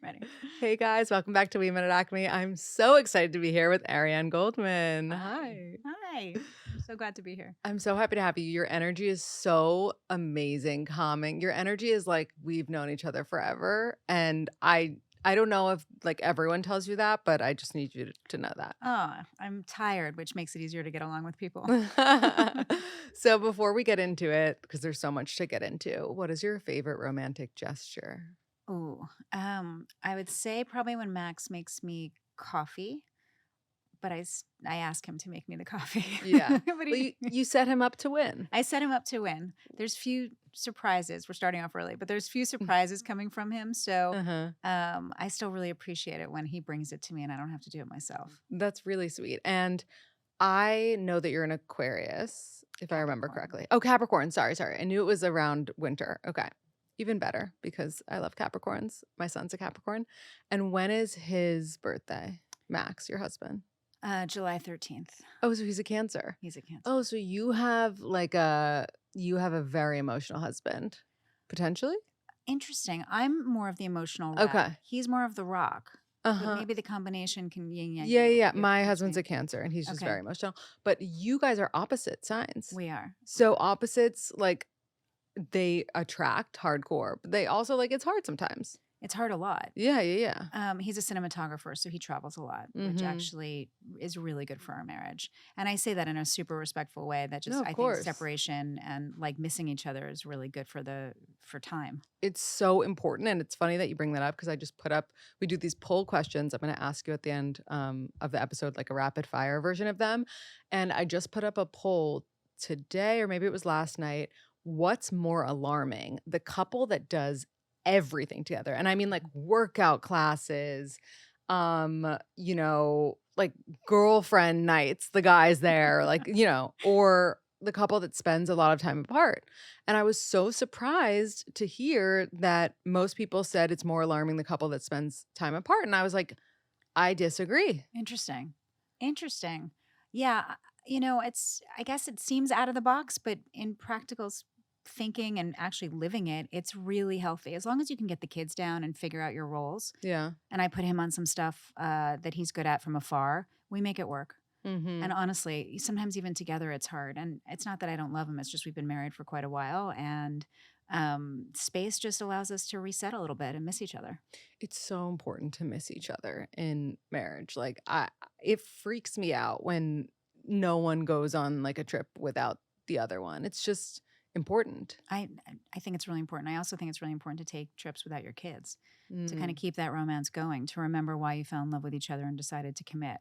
Ready. Hey guys, welcome back to Wemetatacme. I'm so excited to be here with Ariane Goldman. Hi. Hi. I'm so glad to be here. I'm so happy to have you. Your energy is so amazing, calming. Your energy is like we've known each other forever, and I don't know if like everyone tells you that, but I just need you to know that. Oh, I'm tired, which makes it easier to get along with people. So before we get into it, because there's so much to get into, what is your favorite romantic gesture? Ooh, I would say probably when Max makes me coffee, but I ask him to make me the coffee. Yeah. But Well, you set him up to win. I set him up to win. There's few surprises. We're starting off early, but there's few surprises coming from him. So Uh-huh. I still really appreciate it when he brings it to me and I don't have to do it myself. That's really sweet. And I know that you're an Aquarius, if I remember Capricorn. correctly. Oh, Capricorn. Sorry. I knew it was around winter. Okay. Even better because I love Capricorns. My son's a Capricorn. And when is his birthday? Max, your husband. July 13th. Oh, so he's a Cancer. He's a Cancer. Oh, so you have a very emotional husband, potentially? Interesting. I'm more of the emotional wreck. Okay. He's more of the rock. So Uh-huh. maybe the combination can yin yang. Yeah. be a My difference husband's a between- Cancer and he's just Okay. very emotional. But you guys are opposite signs. We are. So opposites, like, they attract hardcore, but they also like it's hard sometimes. It's hard a lot. Yeah. He's a cinematographer, so he travels a lot, which Mhm. actually is really good for our marriage. And I say that in a super respectful way. That just No, of I course. think separation and like missing each other is really good for time. It's so important, and it's funny that you bring that up because I just we do these poll questions. I'm going to ask you at the end of the episode, like a rapid fire version of them, and I just put up a poll today, or maybe it was last night. What's more alarming, the couple that does everything together, and I mean like workout classes, like girlfriend nights, the guys there, like, or the couple that spends a lot of time apart. And I was so surprised to hear that most people said it's more alarming the couple that spends time apart. And I was like, I disagree. Interesting. Yeah, I guess it seems out of the box, but in practical thinking and actually living it, it's really healthy. As long as you can get the kids down and figure out your roles. Yeah. And I put him on some stuff that he's good at from afar, we make it work. Mm-hmm. And honestly, sometimes even together it's hard. And it's not that I don't love him, it's just we've been married for quite a while. And space just allows us to reset a little bit and miss each other. It's so important to miss each other in marriage. Like it freaks me out when no one goes on like a trip without the other one. It's just important. I think it's really important. I also think it's really important to take trips without your kids to kind Mm. of keep that romance going, to remember why you fell in love with each other and decided to commit.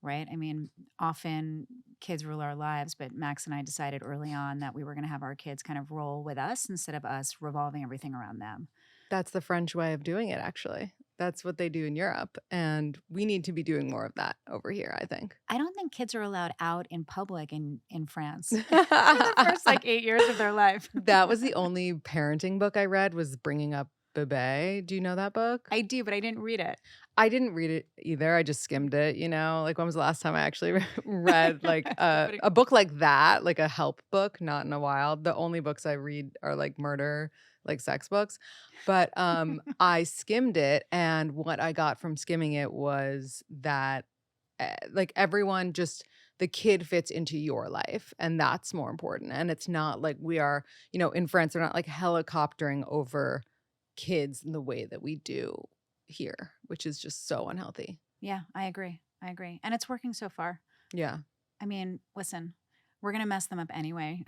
Right? I mean, often kids rule our lives, but Max and I decided early on that we were going to have our kids kind of roll with us instead of us revolving everything around them. That's the French way of doing it, actually. That's what they do in Europe. And we need to be doing more of that over here, I think. I don't think kids are allowed out in public in France for the first like 8 years of their life. That was the only parenting book I read was Bringing Up Bebe. Do you know that book? I do, but I didn't read it. I didn't read it either. I just skimmed it, Like when was the last time I actually read like a book like that, like a help book, not in a while. The only books I read are like murder, like sex books. But I skimmed it, and what I got from skimming it was that like everyone just the kid fits into your life, and that's more important. And it's not like we are, in France, they're not like helicoptering over kids in the way that we do here, which is just so unhealthy. Yeah, I agree. And it's working so far. Yeah, I mean, listen, we're going to mess them up anyway.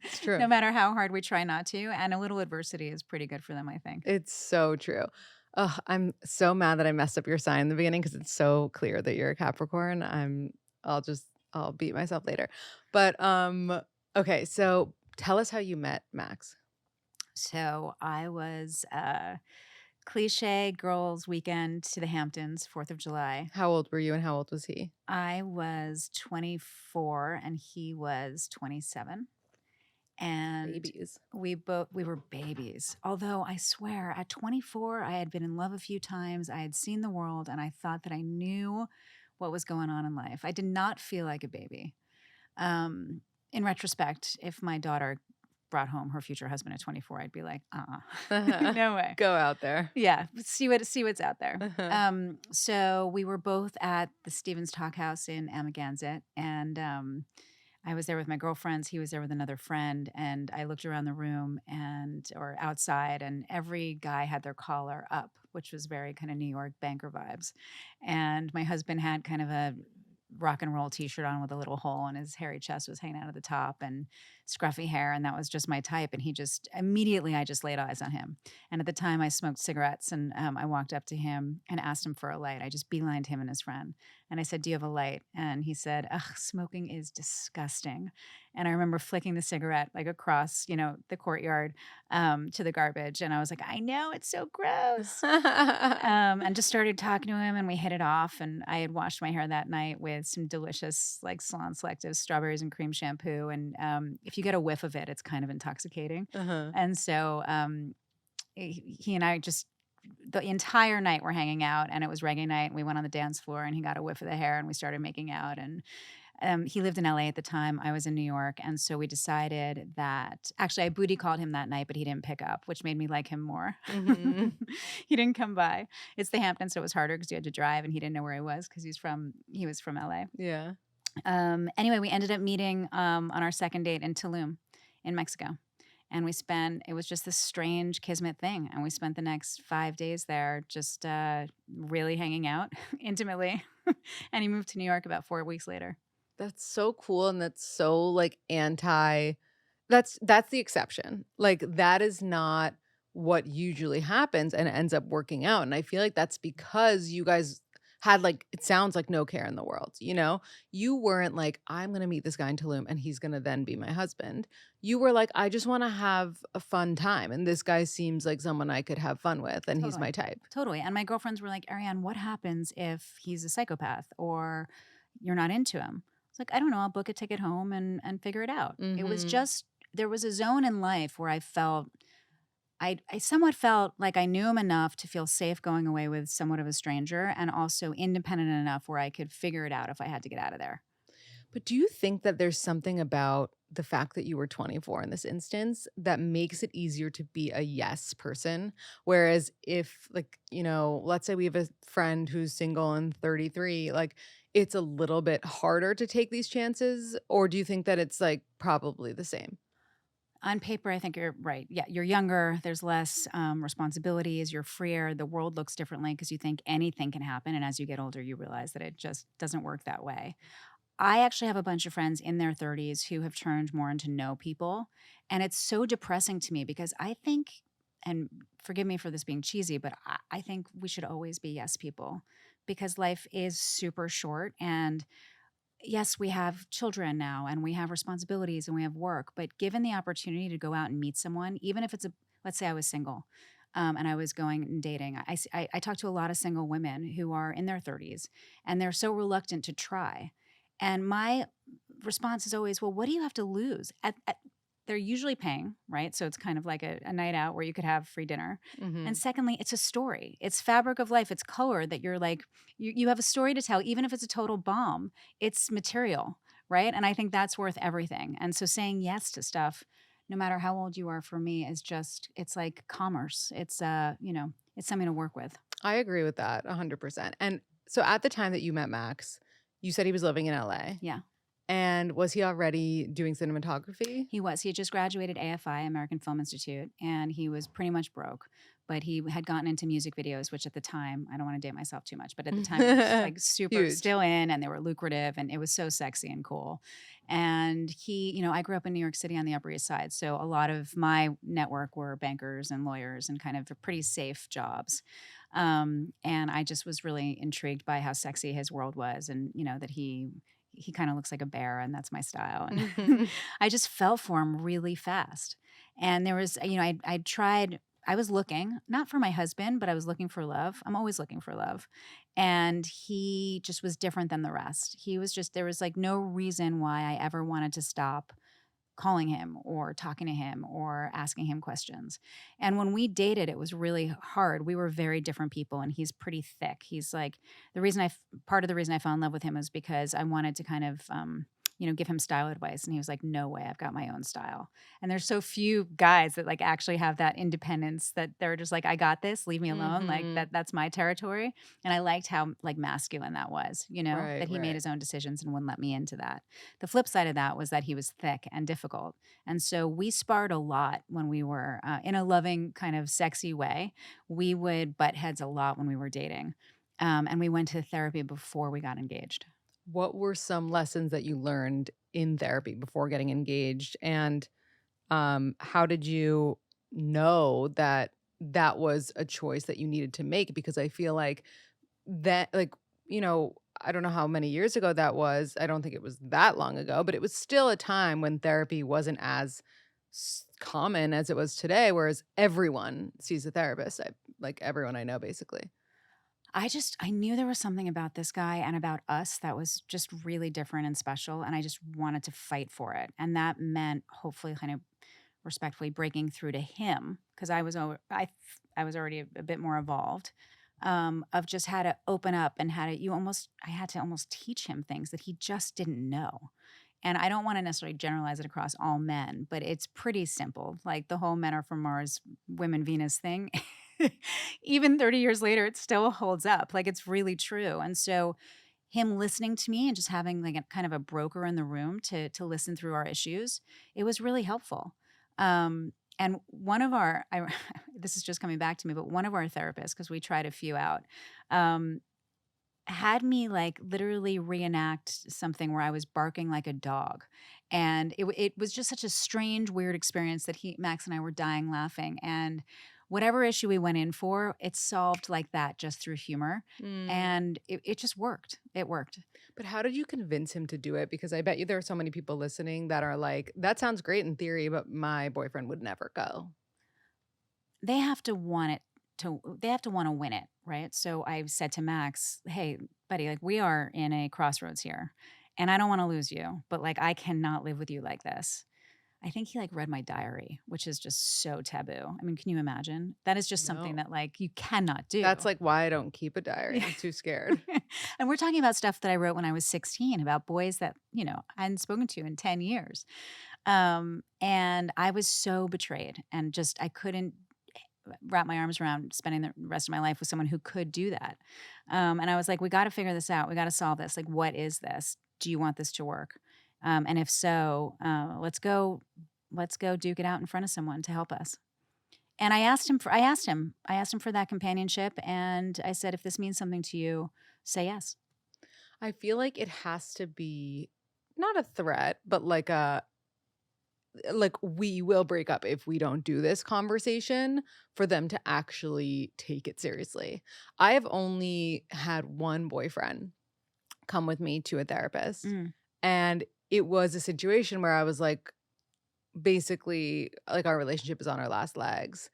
it's true. No matter how hard we try not to. And a little adversity is pretty good for them, I think. It's so true. Ugh, I'm so mad that I messed up your sign in the beginning because it's so clear that you're a Capricorn. I'll beat myself later. But okay, so tell us how you met Max. So I was cliche girls' weekend to the Hamptons, 4th of July. How old were you and how old was he? I was 24 and he was 27. And Babies. we were babies. Although I swear at 24, I had been in love a few times. I had seen the world and I thought that I knew what was going on in life. I did not feel like a baby. In retrospect, if my daughter brought home her future husband at 24, I'd be like, Uh-huh. no way. Go out there. Yeah, see what's out there. Uh-huh. So we were both at the Stevens Talk House in Amagansett, and I was there with my girlfriends. He was there with another friend, and I looked around the room or outside, and every guy had their collar up, which was very kind of New York banker vibes. And my husband had kind of a rock and roll t-shirt on with a little hole, and his hairy chest was hanging out of the top, and scruffy hair, and that was just my type. And he just immediately, I just laid eyes on him. And at the time I smoked cigarettes, and I walked up to him and asked him for a light. I just beelined him and his friend, and I said, "Do you have a light?" And he said, "Ugh, smoking is disgusting." And I remember flicking the cigarette like across, the courtyard, to the garbage, and I was like, "I know, it's so gross." And just started talking to him, and we hit it off. And I had washed my hair that night with some delicious, like, salon selective strawberries and cream shampoo. And if you get a whiff of it, it's kind of intoxicating. Uh-huh. And so he and I just the entire night were hanging out, and it was reggae night. And we went on the dance floor, and he got a whiff of the hair, and we started making out. And he lived in LA at the time. I was in New York. And so we decided that actually I booty called him that night, but he didn't pick up, which made me like him more. Mhm. He didn't come by. It's the Hamptons, so it was harder because you had to drive, and he didn't know where I was because he was from LA. Yeah. Anyway, we ended up meeting on our second date in Tulum in Mexico. And it was just this strange kismet thing. And we spent the next 5 days there just really hanging out intimately. And he moved to New York about 4 weeks later. That's so cool, and that's so, like, that's the exception. Like, that is not what usually happens, and it ends up working out, and I feel like that's because you guys had, like, it sounds like no care in the world, you know? You weren't like, "I'm gonna meet this guy in Tulum, and he's gonna then be my husband." You were like, "I just wanna have a fun time, and this guy seems like someone I could have fun with, and he's my Totally. type." Totally. And my girlfriends were like, "Ariane, what happens if he's a psychopath or you're not into him?" It's like, "I don't know. I'll book a ticket home and figure it out." It was Mhm. just, there was a zone in life where I somewhat felt like I knew him enough to feel safe going away with somewhat of a stranger, and also independent enough where I could figure it out if I had to get out of there. But do you think that there's something about the fact that you were 24 in this instance that makes it easier to be a yes person? Whereas if, like, let's say we have a friend who's single and 33, like, it's a little bit harder to take these chances? Or do you think that it's like probably the same? On paper, I think you're right. Yeah, you're younger. There's less responsibilities. You're freer. The world looks differently because you think anything can happen. And as you get older, you realize that it just doesn't work that way. I actually have a bunch of friends in their 30s who have turned more into no people. And it's so depressing to me because I think, and forgive me for this being cheesy, but I think we should always be yes people because life is super short. And yes, we have children now, and we have responsibilities, and we have work. But given the opportunity to go out and meet someone, even if let's say I was single, and I was going and dating, I talk to a lot of single women who are in their 30s, and they're so reluctant to try. And my response is always, well, what do you have to lose? They're usually paying, right? So it's kind of like a night out where you could have free dinner. And Mhm. secondly, it's a story. It's fabric of life. It's color that you're like, you have a story to tell, even if it's a total bomb, it's material, right? And I think that's worth everything. And so saying yes to stuff, no matter how old you are, for me is just, it's like commerce. It's something to work with. I agree with that 100%. And so at the time that you met Max, you said he was living in LA. Yeah. And was he already doing cinematography? He was. He had just graduated AFI, American Film Institute, and he was pretty much broke. But he had gotten into music videos, which at the time, I don't want to date myself too much, but at the time it was like super Huge. still in, and they were lucrative, and it was so sexy and cool. And I grew up in New York City on the Upper East Side. So a lot of my network were bankers and lawyers and kind of pretty safe jobs. And I just was really intrigued by how sexy his world was, and that he kind of looks like a bear, and that's my style. And Mhm. I just fell for him really fast. And there was, I tried, I was looking, not for my husband, but I was looking for love. I'm always looking for love. And he just was different than the rest. There was like no reason why I ever wanted to stop calling him or talking to him or asking him questions. And when we dated, it was really hard. We were very different people, and he's pretty thick. He's like part of the reason I fell in love with him is because I wanted to kind of give him style advice. And he was like, no way, I've got my own style. And there's so few guys that like actually have that independence that they're just like, I got this, leave me alone. Like Mhm. that's my territory. And I liked how like masculine that was, Right, that he made right. his own decisions and wouldn't let me into that. The flip side of that was that he was thick and difficult. And so we sparred a lot when we were in a loving, kind of sexy way. We would butt heads a lot when we were dating. And we went to therapy before we got engaged. What were some lessons that you learned in therapy before getting engaged? And how did you know that that was a choice that you needed to make? Because I feel like that, like, I don't know how many years ago that was. I don't think it was that long ago, but it was still a time when therapy wasn't as common as it was today, whereas everyone sees a therapist. Like everyone I know, basically. I knew there was something about this guy and about us that was just really different and special. And I just wanted to fight for it. And that meant hopefully kind of respectfully breaking through to him because I was already a bit more evolved of just how to open up and I had to almost teach him things that he just didn't know. And I don't want to necessarily generalize it across all men, but it's pretty simple. Like the whole men are from Mars, women Venus thing. Even 30 years later, it still holds up. Like it's really true. And so him listening to me and just having like a kind of a broker in the room to listen through our issues, it was really helpful. And one of our, this is just coming back to me, but one of our therapists, because we tried a few out, um, had me like literally reenact something where I was barking like a dog. And it was just such a strange, weird experience that Max and I were dying laughing. And whatever issue we went in for, it solved like that just through humor. Mm. And it just worked. It worked. But how did you convince him to do it? Because I bet you there are so many people listening that are like, that sounds great in theory, but my boyfriend would never go. They have to want it they have to want to win it, right? So I said to Max, "Hey, buddy, like we are in a crossroads here, and I don't want to lose you, but like I cannot live with you like this." I think he like read my diary, which is just so taboo. I mean, can you imagine? That is just something No. that like you cannot That's do. like why I don't keep a diary. Yeah. I'm too scared. And we're talking about stuff that I wrote when I was 16 about boys that, I hadn't spoken to in 10 years. And I was so betrayed and just I couldn't wrap my arms around spending the rest of my life with someone who could do that. And I was like, we got to figure this out. We got to solve this. Like, what is this? Do you want this to work? And if so, let's go duke it out in front of someone to help us. And I asked him for that companionship. And I said, if this means something to you, say yes. I feel like it has to be not a threat, but like we will break up if we don't do this conversation for them to actually take it seriously. I have only had one boyfriend come with me to a therapist, Mm, and it was a situation where I was like, basically, like, our relationship is on our last legs.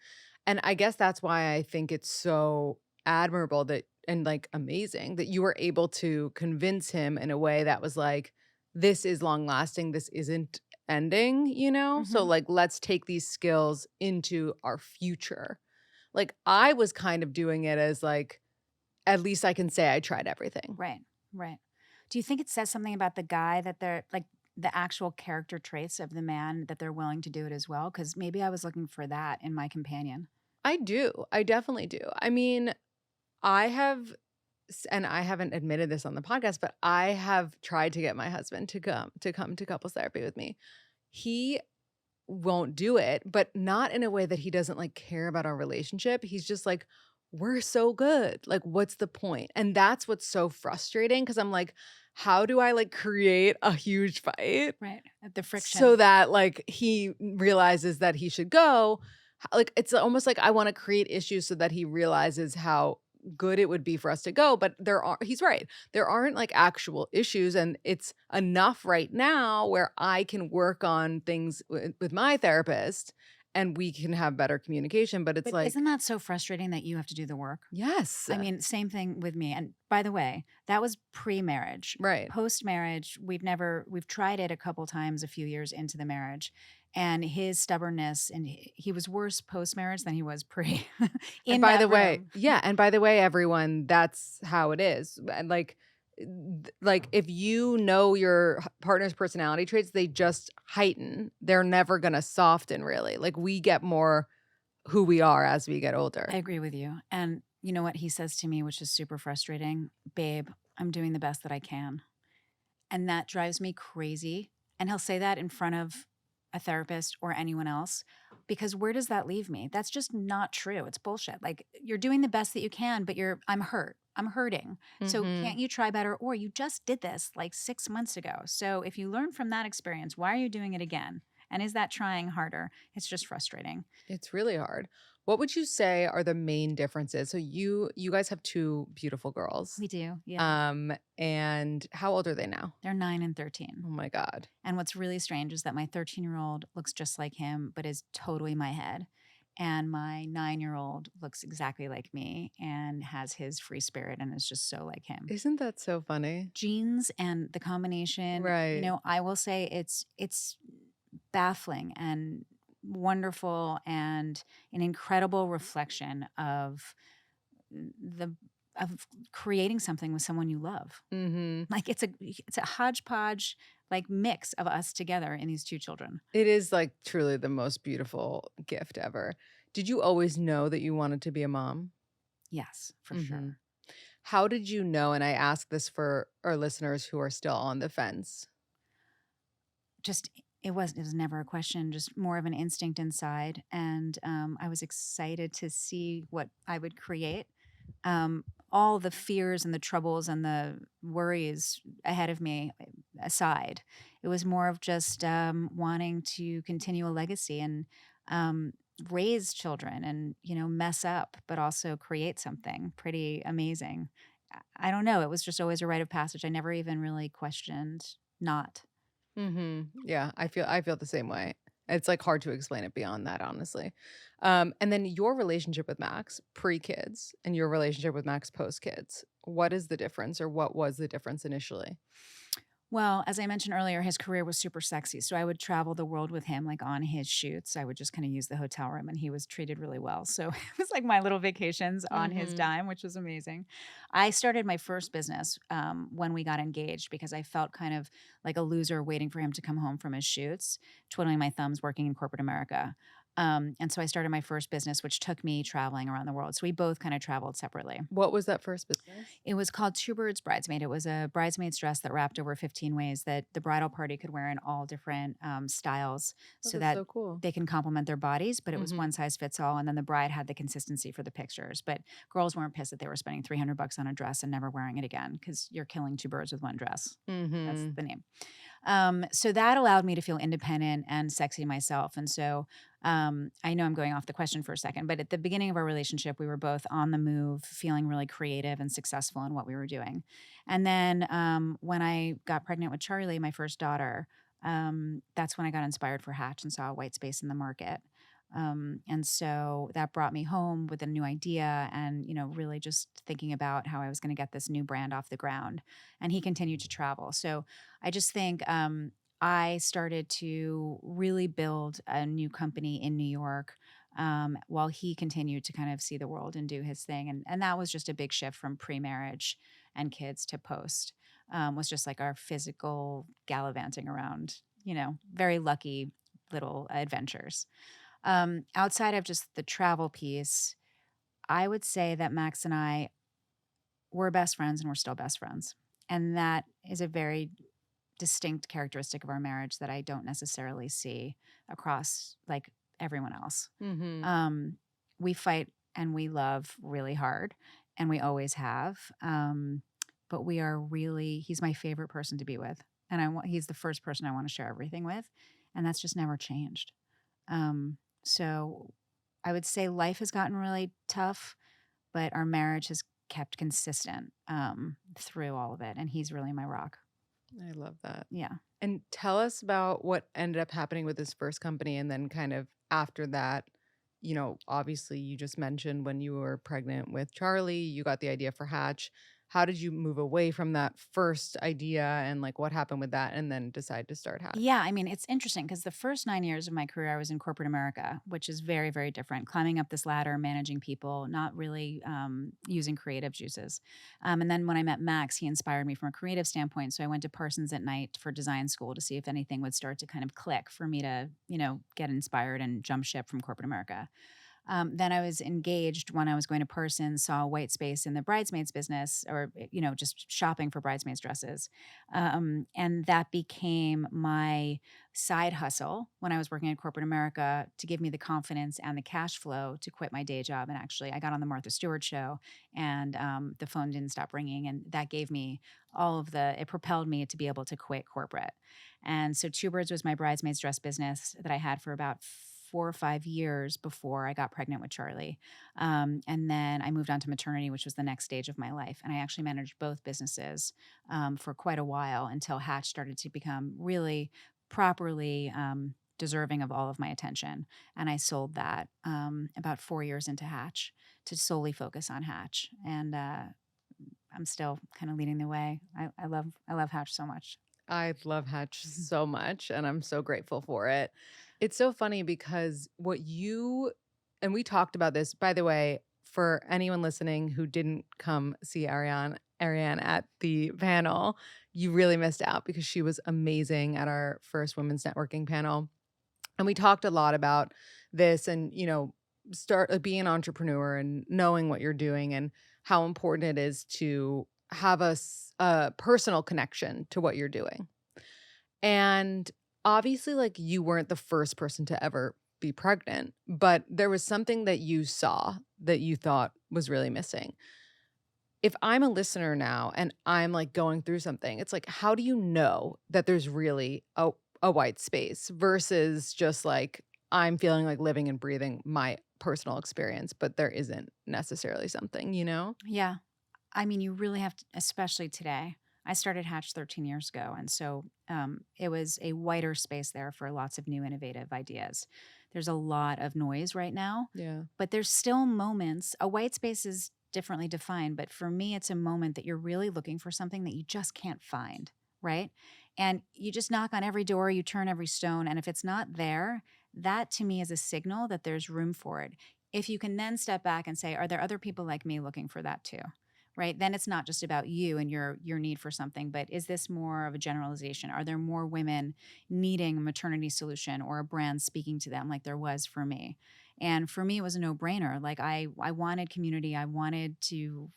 And I guess that's why I think it's so admirable that and like amazing that you were able to convince him in a way that was like, this is long lasting, this isn't ending, you know? So hmm. like let's take these skills into our future. Like I was kind of doing it as like, at least I can say I tried everything. Right, right. Do you think it says something about the guy that they're like the actual character traits of the man that they're willing to do it as well? Because maybe I was looking for that in my companion. I do. I definitely do. I mean, I have and I haven't admitted this on the podcast, but I have tried to get my husband to come to couples therapy with me. He won't do it, but not in a way that he doesn't like care about our relationship. He's just like, we're so good. Like, what's the point? And that's what's so frustrating because I'm like, how do I like create a huge fight Right. The so friction. that like he realizes that he should go? Like, it's almost like I want to create issues so that he realizes how good it would be for us to go, but he's right. There aren't like actual issues, and it's enough right now where I can work on things with my therapist and we can have better communication, but it's But like, isn't that so frustrating that you have to do the work? yes. I mean, same thing with me. And by the way, that was pre-marriage. Right. Post-marriage, we've tried it a couple times a few years into the marriage. And his stubbornness, and he was worse post-marriage than he was pre And in by that the way, room. yeah, and by the way, everyone, that's how it is. And like like, if you know your partner's personality traits, they just heighten. They're never gonna soften really. Like, we get more who we are as we get I older. agree with you. And you know what he says to me, which is super frustrating? Babe, I'm doing the best that I can. And that drives me crazy. And he'll say that in front of a therapist or anyone else because where does that leave me? That's just not true. It's bullshit. Like you're doing the best that you can, but I'm hurt. I'm hurting. So Mhm. can't you try better? Or you just did this like 6 months ago. So if you learn from that experience, why are you doing it again? And is that trying harder? It's just frustrating. It's really hard. What would you say are the main differences? So you guys have 2 beautiful girls. We do. Yeah. And how old are they now? They're 9 and 13. Oh my god. And what's really strange is that my 13-year-old looks just like him, but is totally my head. And my 9-year-old looks exactly like me and has his free spirit and is just so like him. Isn't that so funny? Genes and the combination, Right. I will say it's baffling and wonderful and an incredible reflection of the of creating something with someone you love. Mhm. Like it's a hodgepodge like mix of us together in these two children. It is, like, truly the most beautiful gift ever. Did you always know that you wanted to be a mom? Yes, for Mhm. sure. How did you know, and I ask this for our listeners who are still on the fence. Just it was never a question, just more of an instinct inside, and I was excited to see what I would create. All the fears and the troubles and the worries ahead of me aside, it was more of just wanting to continue a legacy and um, raise children and mess up, but also create something pretty amazing. I don't know. It was just always a rite of passage. I never even really questioned not. Mhm. Yeah, I feel the same way. It's, like, hard to explain it beyond that, honestly. And then your relationship with Max pre-kids and your relationship with Max post-kids, what is the difference or what was the difference initially? Well, as I mentioned earlier, his career was super sexy. So I would travel the world with him, like on his shoots. I would just kind of use the hotel room and he was treated really well. So it was like my little vacations on his Mhm. dime, which was amazing. I started my first business when we got engaged because I felt kind of like a loser waiting for him to come home from his shoots, twiddling my thumbs working in corporate America. And so I started my first business, which took me traveling around the world. So we both kind of traveled separately. What was that first business? It was called Two Birds Bridesmaid. It was a bridesmaid's dress that wrapped over 15 ways that the bridal party could wear in all different styles Oh, so that's that so cool. they can complement their bodies, but it was Mhm. one size fits all. And then the bride had the consistency for the pictures. But girls weren't pissed that they were spending $300 on a dress and never wearing it again because you're killing two birds with one dress. That's Mhm. the name. So that allowed me to feel independent and sexy myself. And so I know I'm going off the question for a second, but at the beginning of our relationship, we were both on the move, feeling really creative and successful in what we were doing. And then when I got pregnant with Charlie, my first daughter, that's when I got inspired for Hatch and saw a white space in the market. And so that brought me home with a new idea and, really just thinking about how I was going to get this new brand off the ground. And he continued to travel. So I just think I started to really build a new company in New York while he continued to kind of see the world and do his thing. And that was just a big shift from pre marriage and kids to post, was just like our physical gallivanting around, very lucky little adventures. Outside of just the travel piece, I would say that Max and I were best friends and we're still best friends. And that is a very distinct characteristic of our marriage that I don't necessarily see across like everyone else. Mhm. Um, we fight and we love really hard, and we always have. But we are really, he's my favorite person to be with. And he's the first person I want to share everything with. And that's just never changed. So I would say life has gotten really tough, but our marriage has kept consistent through all of it. And he's really my rock. I love that. Yeah. And tell us about what ended up happening with this first company, and then kind of after that, obviously you just mentioned when you were pregnant with Charlie, you got the idea for Hatch. how did you move away from that first idea and like what happened with that and then decide to start Hatch? Yeah, I mean, it's interesting because the first 9 years of my career, I was in corporate America, which is very, very different. Climbing up this ladder, managing people, not really using creative juices. And then when I met Max, he inspired me from a creative standpoint. So I went to Parsons at night for design school to see if anything would start to kind of click for me to, get inspired and jump ship from corporate America. Then I was engaged when I was going to Parsons, saw a white space in the bridesmaids business or, just shopping for bridesmaids dresses. And that became my side hustle when I was working at corporate America to give me the confidence and the cash flow to quit my day job. And actually, I got on the Martha Stewart show and the phone didn't stop ringing. And that gave me it propelled me to be able to quit corporate. And so Two Birds was my bridesmaids dress business that I had for about 4 or 5 years before I got pregnant with Charlie. And then I moved on to maternity, which was the next stage of my life. And I actually managed both businesses for quite a while until Hatch started to become really properly deserving of all of my attention. And I sold that about 4 years into Hatch to solely focus on Hatch. And I'm still kind of leading the way. I love Hatch so much. I love Hatch so much, and I'm so grateful for it. It's so funny because and we talked about this, by the way, for anyone listening who didn't come see Ariane at the panel, you really missed out because she was amazing at our first women's networking panel. And we talked a lot about this and, start being an entrepreneur and knowing what you're doing and how important it is to have a personal connection to what you're doing. And obviously, like you weren't the first person to ever be pregnant, but there was something that you saw that you thought was really missing. If I'm a listener now and I'm like going through something, it's like, how do you know that there's really a white space versus just like, I'm feeling like living and breathing my personal experience, but there isn't necessarily something, you know? Yeah. I mean, you really have to, especially today. I started Hatch 13 years ago. And so it was a wider space there for lots of new innovative ideas. There's a lot of noise right now, Yeah. but there's still moments. A white space is differently defined, but for me, it's a moment that you're really looking for something that you just can't find, right? And you just knock on every door, you turn every stone. And if it's not there, that to me is a signal that there's room for it. If you can then step back and say, are there other people like me looking for that too? Right, then it's not just about you and your need for something, but is this more of a generalization? Are there more women needing a maternity solution or a brand speaking to them like there was for me? And for me, it was a no-brainer. Like I wanted community. I wanted to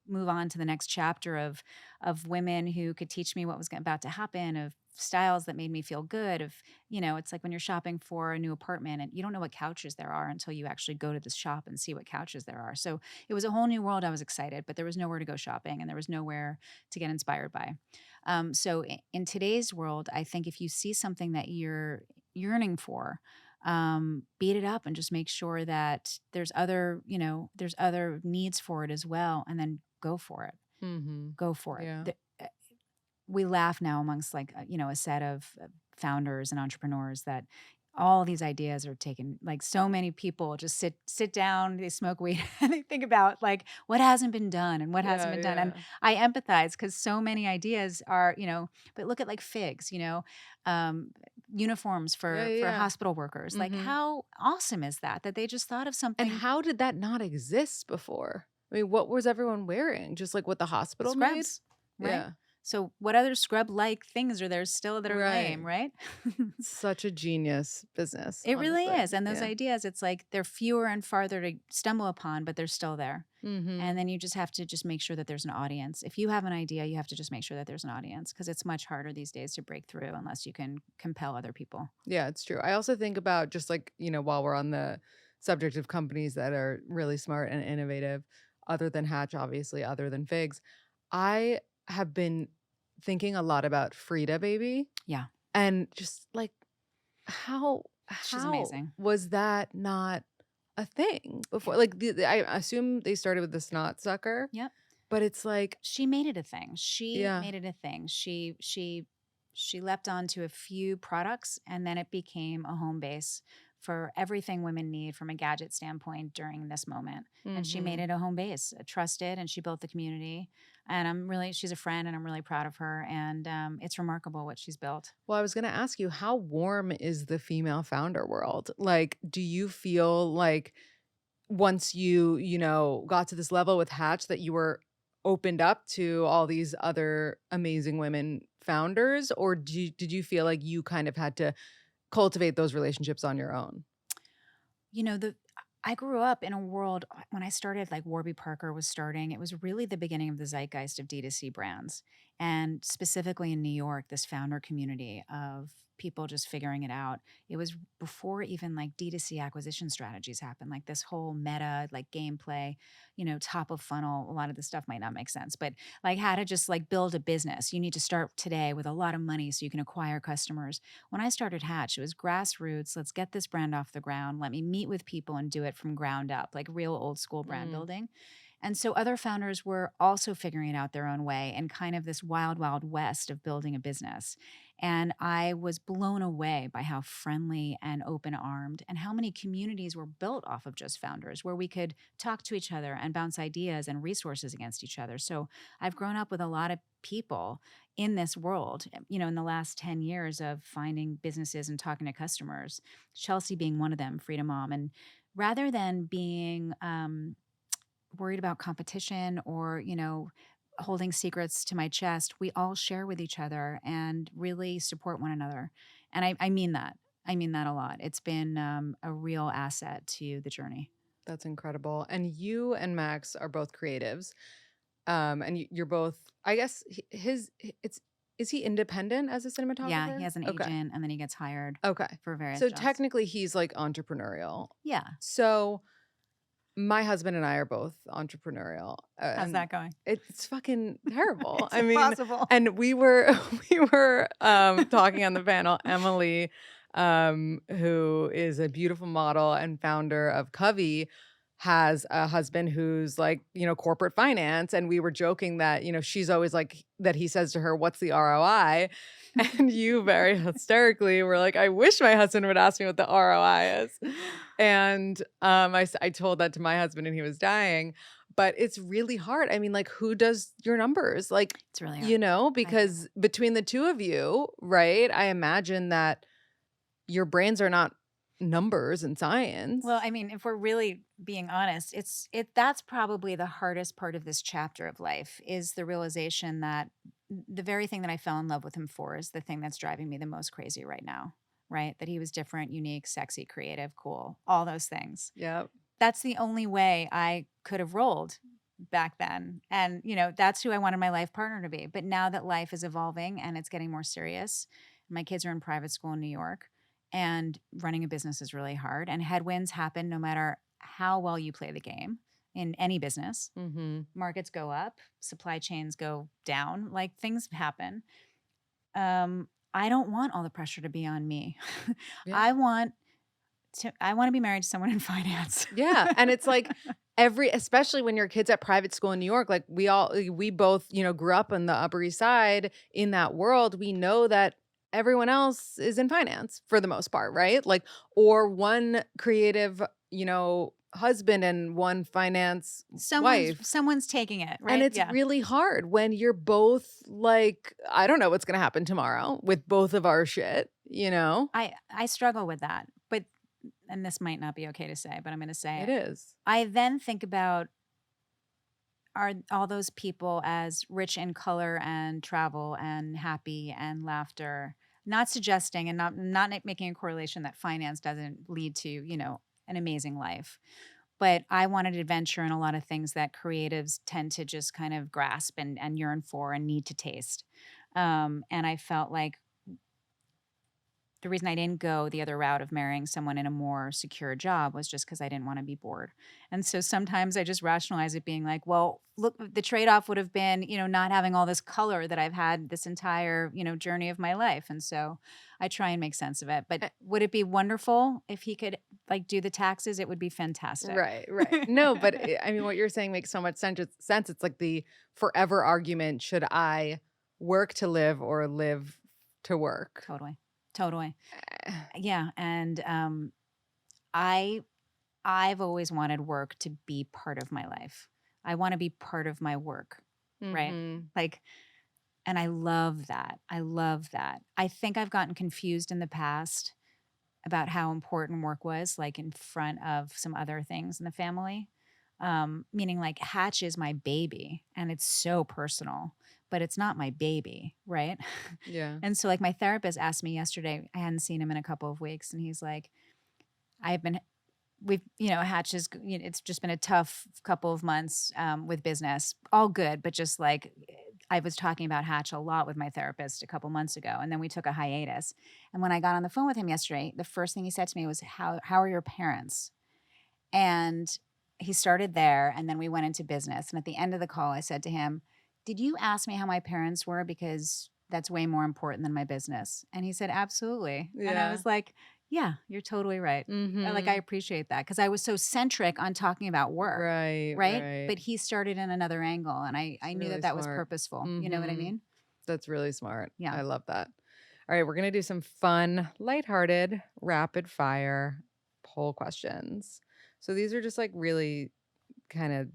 move on to the next chapter of women who could teach me what was about to happen, of styles that made me feel good, of it's like when you're shopping for a new apartment and you don't know what couches there are until you actually go to this shop and see what couches there are. So it was a whole new world. I was excited, but there was nowhere to go shopping and there was nowhere to get inspired by. So in today's world, I think if you see something that you're yearning for, beat it up and just make sure that there's other needs for it as well, and then go for it. Mm-hmm. Go for it. Yeah. We laugh now amongst like a set of founders and entrepreneurs that all these ideas are taken, like so many people just sit down, they smoke weed and they think about like what hasn't been done and what hasn't Yeah, been done. And yeah. I empathize because so many ideas are, but look at like figs, um, uniforms Yeah, for yeah. hospital workers. Like Mhm. how awesome is that they just thought of And something. how did that not exist before? I mean, what was everyone wearing? Just like what the hospital made? Scrubs, right? Yeah. So what other scrub-like things are there still that are Right. lame, right? Such a genius business, It really honestly. is. And those Yeah. ideas, it's like they're fewer and farther to stumble upon, but they're still there. And Mhm. then you just have to just make sure that there's an audience. If you have an idea, you have to just make sure that there's an audience because it's much harder these days to break through unless you can compel other people. Yeah, it's true. I also think about just like, while we're on the subject of companies that are really smart and innovative, other than Hatch, obviously, other than Figs, I have been thinking a lot about Frida Baby Yeah, and just like how she's how amazing. was that not a thing before? Like I assume they started with the snot sucker, Yep. but it's like, She made it a thing. She yeah. made it a thing. She leapt onto a few products and then it became a home base for everything women need from a gadget standpoint during this moment. And she made Mhm. it a home base, trusted, and she built the community. And she's a friend, and I'm really proud of her. And it's remarkable what she's built. Well, I was gonna ask you, how warm is the female founder world? Like, do you feel like once you got to this level with Hatch that you were opened up to all these other amazing women founders, or did you feel like you kind of had to cultivate those relationships on your own? You know, the I grew up in a world when I started, like Warby Parker was starting. It was really the beginning of the zeitgeist of D2C brands. And specifically in New York, this founder community of people just figuring it out. It was before even like D2C acquisition strategies happened, like this whole meta, like gameplay, top of funnel. A lot of the stuff might not make sense, but like how to just like build a business. You need to start today with a lot of money so you can acquire customers. When I started Hatch, it was grassroots. Let's get this brand off the ground. Let me meet with people and do it from ground up, like real old school brand Mm. building. And so other founders were also figuring it out their own way and kind of this wild, wild west of building a business. And I was blown away by how friendly and open armed and how many communities were built off of just founders where we could talk to each other and bounce ideas and resources against each other. So I've grown up with a lot of people in this world, in the last 10 years of finding businesses and talking to customers, Chelsea being one of them, Freedom Mom. And rather than being worried about competition or, holding secrets to my chest, we all share with each other and really support one another. And I mean that. I mean that a lot. It's been a real asset to the journey. That's incredible. And you and Max are both creatives. And you're both, I guess, it's, is he independent as a Yeah, he cinematographer? has an Okay. agent and then he gets hired Okay. for various So jobs. technically he's like entrepreneurial. Yeah. So my husband and I are both entrepreneurial. How's that going? It's fucking terrible. It's I mean, impossible. and we were talking on the panel, Emily, who is a beautiful model and founder of Covey, has a husband who's like, corporate finance. And we were joking that, she's always like, that he says to her, "What's the ROI?" And you very hysterically were like, "I wish my husband would ask me what the ROI is." And I told that to my husband and he was dying. But it's really hard. I mean, like, who does your numbers? Like, It's really hard. because between the two of you, right? I imagine that your brains are not numbers and science. Well, I mean, if we're really being honest, that's probably the hardest part of this chapter of life is the realization that the very thing that I fell in love with him for is the thing that's driving me the most crazy right now, right? That he was different, unique, sexy, creative, cool, all those things. Yep. That's the only way I could have rolled back then. And, that's who I wanted my life partner to be. But now that life is evolving and it's getting more serious, my kids are in private school in New York and running a business is really hard. And headwinds happen no matter how well you play the game in any business. Mm-hmm. Markets go up, supply chains go down, like things happen. I don't want all the pressure to be on me. Yeah. I want to be married to someone in finance. Yeah. And it's like especially when your kid's at private school in New York, like we both, grew up on the Upper East Side in that world. We know that everyone else is in finance for the most part, right? Like, or one creative, husband and one finance wife. Someone's taking it, right? And it's really hard when you're both like, I don't know what's going to happen tomorrow with both of our shit, I struggle with that. And this might not be okay to say, but I'm going to say it is. I then think about are all those people as rich in color and travel and happy and laughter, not suggesting and not making a correlation that finance doesn't lead to, an amazing life. But I wanted adventure and a lot of things that creatives tend to just kind of grasp and yearn for and need to taste. And I felt like the reason I didn't go the other route of marrying someone in a more secure job was just because I didn't want to be bored. And so sometimes I just rationalize it being like, well, look, the trade-off would have been, not having all this color that I've had this entire, journey of my life. And so I try and make sense of it. But would it be wonderful if he could like do the taxes? It would be fantastic. Right. No, but I mean, what you're saying makes so much sense. It's like the forever argument. Should I work to live or live to work? Totally. Yeah. And I've always wanted work to be part of my life. I want to be part of my work, right? Mhm. Like, and I love that. I love that. I think I've gotten confused in the past about how important work was, like in front of some other things in the family. Meaning like Hatch is my baby and it's so personal, but it's not my baby, right? Yeah. And so like my therapist asked me yesterday, I hadn't seen him in a couple of weeks, and he's like, I've been Hatch is, it's just been a tough couple of months with business, all good, but just like I was talking about Hatch a lot with my therapist a couple months ago, and then we took a hiatus. And when I got on the phone with him yesterday, the first thing he said to me was, how are your parents? And he started there, and then we went into business. And at the end of the call, I said to him, did you ask me how my parents were? Because that's way more important than my business. And he said, absolutely. And I Yeah. was like, yeah, you're totally right. I Mhm. appreciate that because I was so centric on talking about work, Right, right? right. But he started in another angle, and I It's knew that really that was smart. purposeful. You know what I Mhm. mean? That's really smart. Yeah. I love that. All right, we're gonna do some fun, lighthearted, rapid fire poll questions. So these are just like really kind of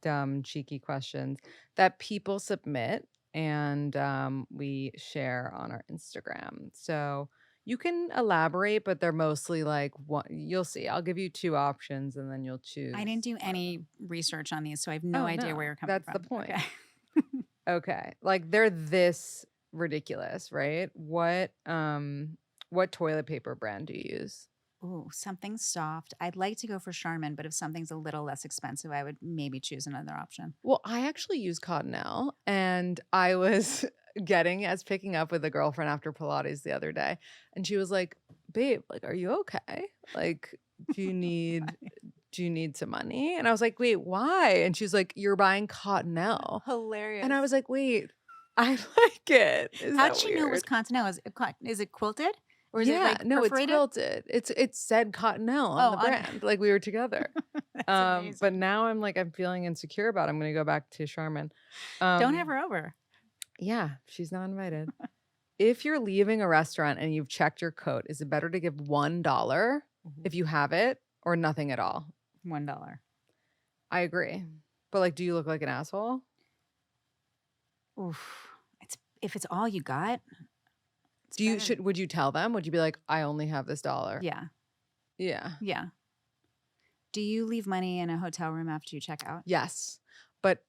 dumb, cheeky questions that people submit and we share on our Instagram. So you can elaborate, but they're mostly like one. You'll see. I'll give you two options and then you'll I didn't choose do one of any them. research on these, so I have no Oh idea where no, you're coming that's the from. Okay. point. Okay. Like they're this ridiculous, right? What toilet paper brand do you use? Ooh, something soft. I'd like to go for Charmin, but if something's a little less expensive, I would maybe choose another option. Well, I actually use Cottonelle and I was picking up with a girlfriend after Pilates the other day and she was like, "Babe, like are you okay? Like do you need do you need some money?" And I was like, "Wait, why?" And she's like, "You're buying Cottonelle." And I Hilarious. was like, "Wait, I like it. Is How'd that she know it was weird?" Continental? Is it quilted? Or is it Yeah, like no, it's perforated? quilted. It said Cottonelle on Oh, the on brand, like we were together. that's But amazing. now I'm feeling insecure about it. I'm gonna go back to Charmin. Don't have Um, her over. yeah, she's not invited. If you're leaving a restaurant and you've checked your coat, is it better to give $1 Mhm. if you have it or nothing at all? $1. I agree. But like, do you look like an asshole? Oof. It's if it's all you got, it's Do you better. should would you tell them? Would you be like, I only have this dollar? Yeah. Yeah. Yeah. Do you leave money in a hotel room after you check out? Yes. But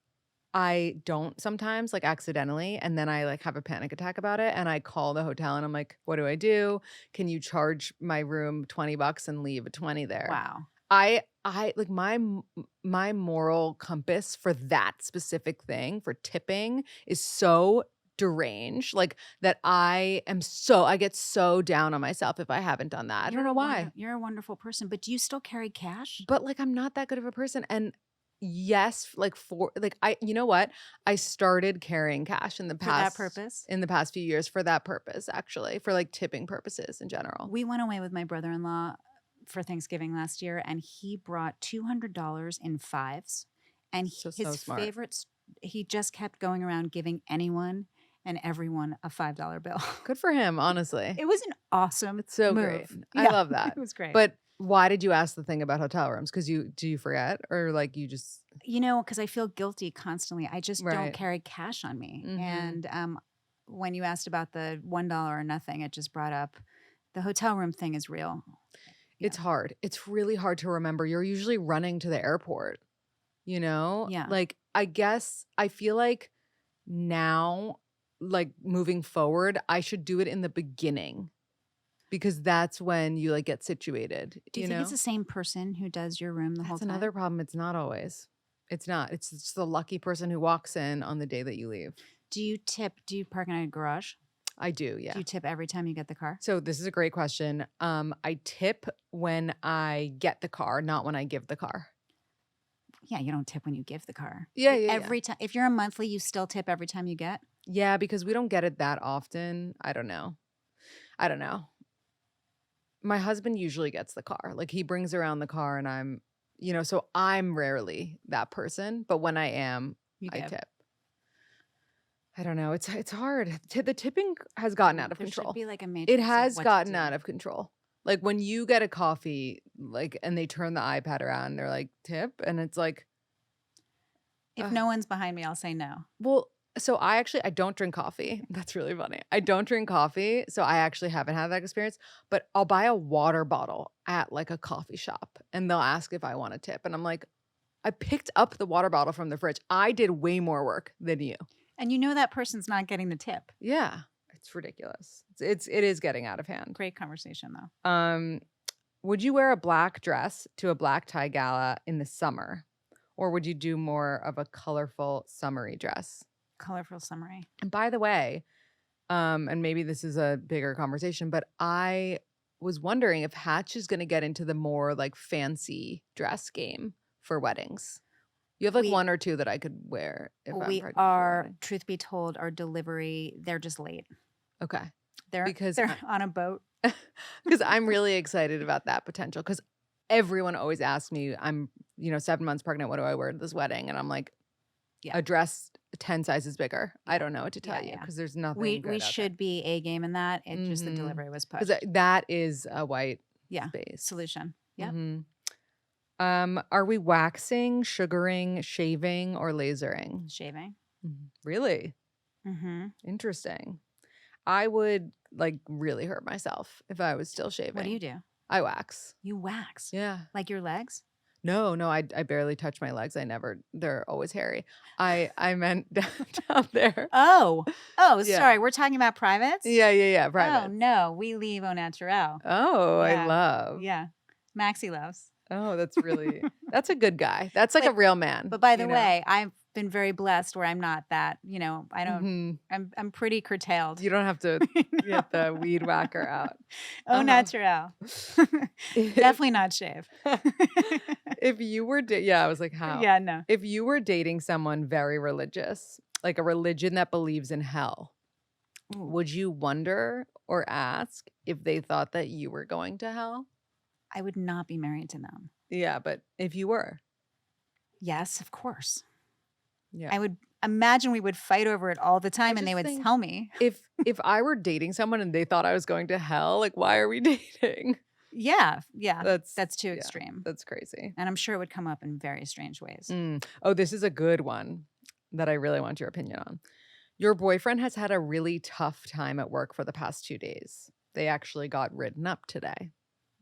I don't sometimes, like accidentally, and then I like have a panic attack about it and I call the hotel and I'm like, "What do I do? Can you charge my room $20 and leave a 20 there?" Wow. I like my moral compass for that specific thing, for tipping, is so deranged, like that I get so down on myself if I haven't done that. I don't know why. You're a wonderful person, but do you still carry cash But, like, I'm not that good of a person, and yes, like, for like, I you know what? I started carrying cash for that purpose? in the past few years for that purpose, actually, for, like, tipping purposes in general. We went away with my brother-in-law for Thanksgiving last year, and he brought $200 in fives. And So his smart. favorites, he just kept going around giving anyone and everyone a $5 bill. Good for him, honestly. It was an awesome It's so great. move. I Yeah, love it that. was great. But why did you ask the thing about hotel rooms? Because do you forget or, like, you just Because I feel guilty constantly. I just don't right. carry cash on me. Mhm. And when you asked about the $1 or nothing, it just brought up the hotel room thing is real. Yeah. It's hard. It's really hard to remember. You're usually running to the airport, you know? Yeah. Like, I guess I feel like now, like, moving forward, I should do it in the beginning because that's when you, like, get situated, Do you you think it's know? the same person who does your room the whole That's time? another problem, it's not always. It's not. It's just the lucky person who walks in on the day that you leave. Do you tip? Do you park in a garage? I do, Do yeah. you tip every time you get the car? So this is a great question. I tip when I get the car, not when I give the car. Yeah, you don't tip when you give the car. Yeah, yeah, yeah. Every time, if you're a monthly, you still tip every time you get. Yeah, because we don't get it that often. I don't know. I don't know. My husband usually gets the car. Like he brings around the car and so I'm rarely that person, but when I am, You I give. tip. I don't know. It's hard. The tipping has gotten out of There should control. be like a It matrix of has what to gotten do. out of control. Like when you get a coffee, like, and they turn the iPad around, they're like, tip, and it's like, If ugh. no one's behind me, I'll say no. Well, so I don't drink coffee. That's really funny. I don't drink coffee, so I actually haven't had that experience, but I'll buy a water bottle at like a coffee shop and they'll ask if I want a tip. And I'm like, I picked up the water bottle from the fridge. I did way more work than you. And you know that person's not getting the tip. Yeah. It's ridiculous. It is getting out of hand. Great conversation though. Would you wear a black dress to a black tie gala in the summer? Or would you do more of a colorful summery dress? Colorful summary. And by the way, and maybe this is a bigger conversation, but I was wondering if Hatch is going to get into the more like fancy dress game for weddings. You have like We- one or two that I could wear if I'm We pregnant for a are, wedding. truth be told, our delivery, they're just late. Okay. They're Because they're on a boat. because I'm really excited about that potential. Because everyone always asks me, I'm 7 months pregnant. What do I wear to this wedding? And I'm like, Yeah. a dress 10 sizes bigger. I don't know what to tell you Yeah. because there's nothing. We good out should be A game in that. It just the Mhm. delivery was there. pushed. 'Cause that is a white Yeah. space. Solution. Yeah. Mhm. Are we waxing, sugaring, shaving, or lasering? Shaving. Really Mm-hmm. interesting. I would like really hurt myself if I was still shaving. What do you do? I wax. You wax. Yeah. Like your legs? No, I barely touch my legs. They're always hairy. I meant down there. Oh. Oh, Yeah. sorry. We're talking about privates? Yeah, Oh, private. no. We leave au naturel. Oh, I Yeah. love. Yeah. Maxie loves. Oh, that's a good guy. That's like a real man. But by the way, I've been very blessed where I'm not that, I don't, Mhm. I'm pretty curtailed. You don't have to get the weed whacker out. Au naturel. Definitely not shave. If you were, I was like, how? Yeah, no. If you were dating someone very religious, like a religion that believes in hell, Ooh. would you wonder or ask if they thought that you were going to hell? I would not be married to them. Yeah, but if you were. Yes, of course. Yeah. I would imagine we would fight over it all the time and they just would think- tell me. If I were dating someone and they thought I was going to hell, like why are we dating? Yeah. That's too yeah, extreme. That's crazy. And I'm sure it would come up in very strange ways. Oh, this is a good one that I really want your opinion on. Your boyfriend has had a really tough time at work for the past 2 days. They actually got written up today,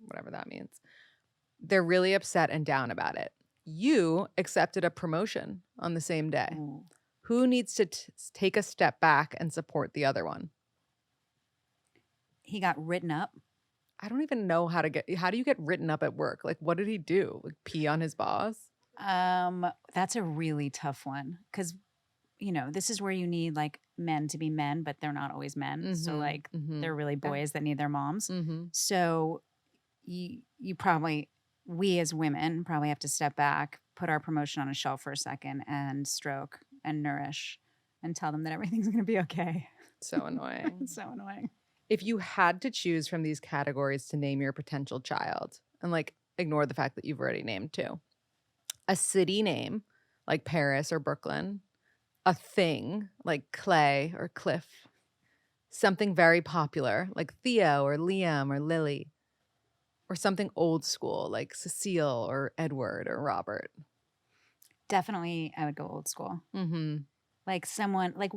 whatever that means. They're really upset and down about it. You accepted a promotion on the same day. Ooh. Who needs to take a step back and support the other one? He got written up. I don't even know how do you get written up at work? Like, what did he do? Like, pee on his boss? That's a really tough one because, this is where you need like men to be men, but they're not always men. So Mhm, like mhm. they're really boys that need their moms. Mhm. So you probably, we as women probably have to step back, put our promotion on a shelf for a second and stroke and nourish and tell them that everything's going to be okay. So annoying. It's so annoying. If you had to choose from these categories to name your potential child, and like ignore the fact that you've already named two, a city name like Paris or Brooklyn, a thing like Clay or Cliff, something very popular like Theo or Liam or Lily, or something old school like Cecile or Edward or Robert. Definitely, I would go old school. Mm-hmm. Like someone, like,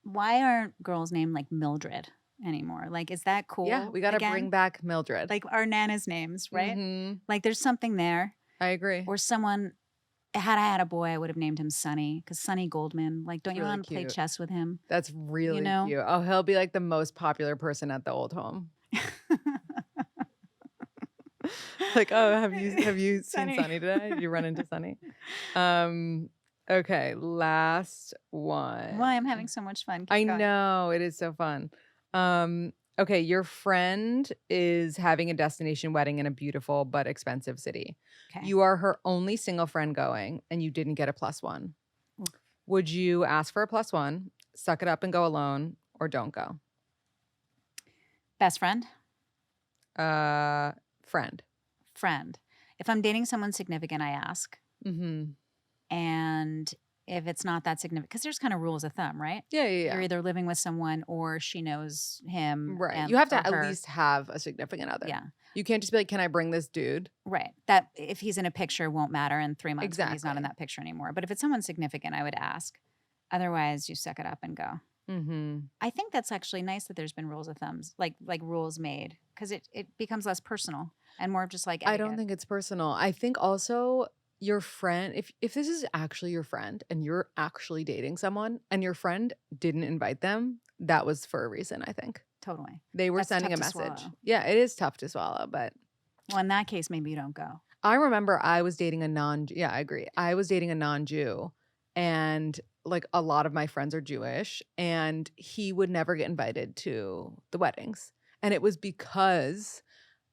why aren't girls named like Mildred anymore? Like, is that cool? Yeah, we got to again? bring back Mildred. Like our Nana's names, right? Mhm. Like there's something there. I agree. Or someone, had I had a boy, I would have named him Sonny because Sonny Goldman. Like, don't you Really want to play cute. chess with him? That's really know? cute. Oh, he'll be like the most popular person at the old home. Like, oh, have you seen Sunny. Sunny today? Did you run into Sunny? Okay, last one. Why I'm having so much fun. Keep I going. know, it is so fun. Okay, your friend is having a destination wedding in a beautiful but expensive city. Okay. You are her only single friend going, and you didn't get a +1. Oof. Would you ask for a +1, suck it up and go alone, or don't go? Best friend? Friend. Friend. If I'm dating someone significant, I ask. Mm-hmm. And if it's not that significant, because there's kind of rules of thumb, right? Yeah, yeah, You're yeah. either living with someone or she knows him Right. and You have or to at her. least have a significant other. Yeah, You can't just be like, "Can I bring this dude?" right. That if he's in a picture won't matter in 3 months when he's not in Exactly. that picture anymore. But if it's someone significant, I would ask. Otherwise, you suck it up and go. Mhm. I think that's actually nice that there's been rules of thumbs, like rules made, because it becomes less personal and more of just like I don't etiquette. think it's personal. I think also your friend, if this is actually your friend and you're actually dating someone and your friend didn't invite them, that was for a reason, I think. Totally. They were That's sending tough a to message. swallow. Yeah, it is tough to swallow, but Well, in that case, maybe you don't go. I remember I was dating a non yeah, I agree. I was dating a non-Jew and like a lot of my friends are Jewish and he would never get invited to the weddings. And it was because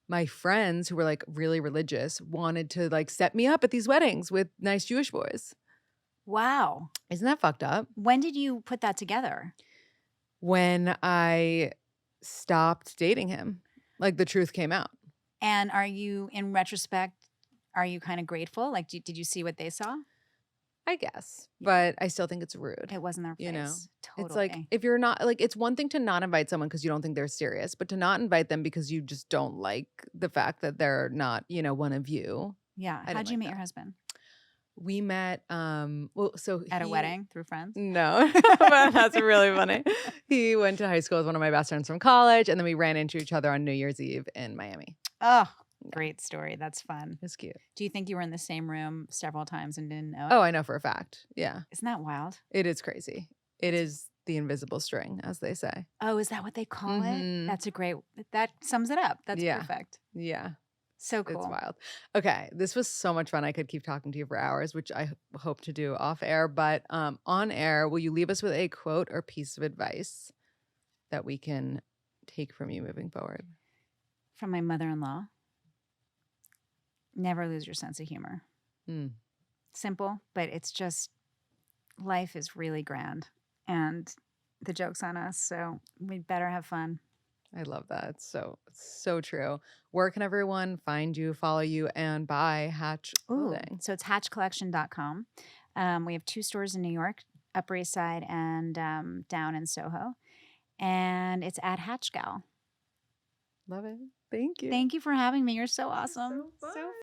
my friends who were like really religious wanted to like set me up at these weddings with nice Jewish boys. Wow. Isn't that fucked up? When did you put that together? When I stopped dating him, like the truth came out. And are you, in retrospect, are you kind of grateful? Like, did you see what they saw? I guess, Yeah. but I still think it's rude. It wasn't their You know, place. it's like Totally. if you're not like, it's one thing to not invite someone because you don't think they're serious, but to not invite them because you just don't like the fact that they're not, one of you. Yeah. I didn't How'd you like meet that. your husband? We met, well, so At a he, wedding through friends? no, but that's really funny. He went to high school with one of my best friends from college, and then we ran into each other on New Year's Eve in Miami. Oh, great story. That's fun. It's cute. Do you think you were in the same room several times and didn't know it? Oh, I know for a fact. Yeah, Isn't that wild? it is crazy. It is the invisible string, as they say. Oh, is that what they call it? Mhm. That's a great, that sums it up. That's Yeah. perfect. Yeah. So It's cool. wild. Okay, this was so much fun. I could keep talking to you for hours, which I hope to do off air. But on air, will you leave us with a quote or piece of advice that we can take from you moving forward? From my mother-in-law, never lose your sense of humor. Mm, Simple, but it's just, life is really grand. And the joke's on us. So we better have fun. I love that. It's so true. Where can everyone find you, follow you, and buy Hatch Ooh, clothing? so it's hatchcollection.com. We have 2 stores in New York, Upper East Side and down in Soho. And it's at Hatch Gal. Love it. Thank you. Thank you for having me. You're so awesome. So fun.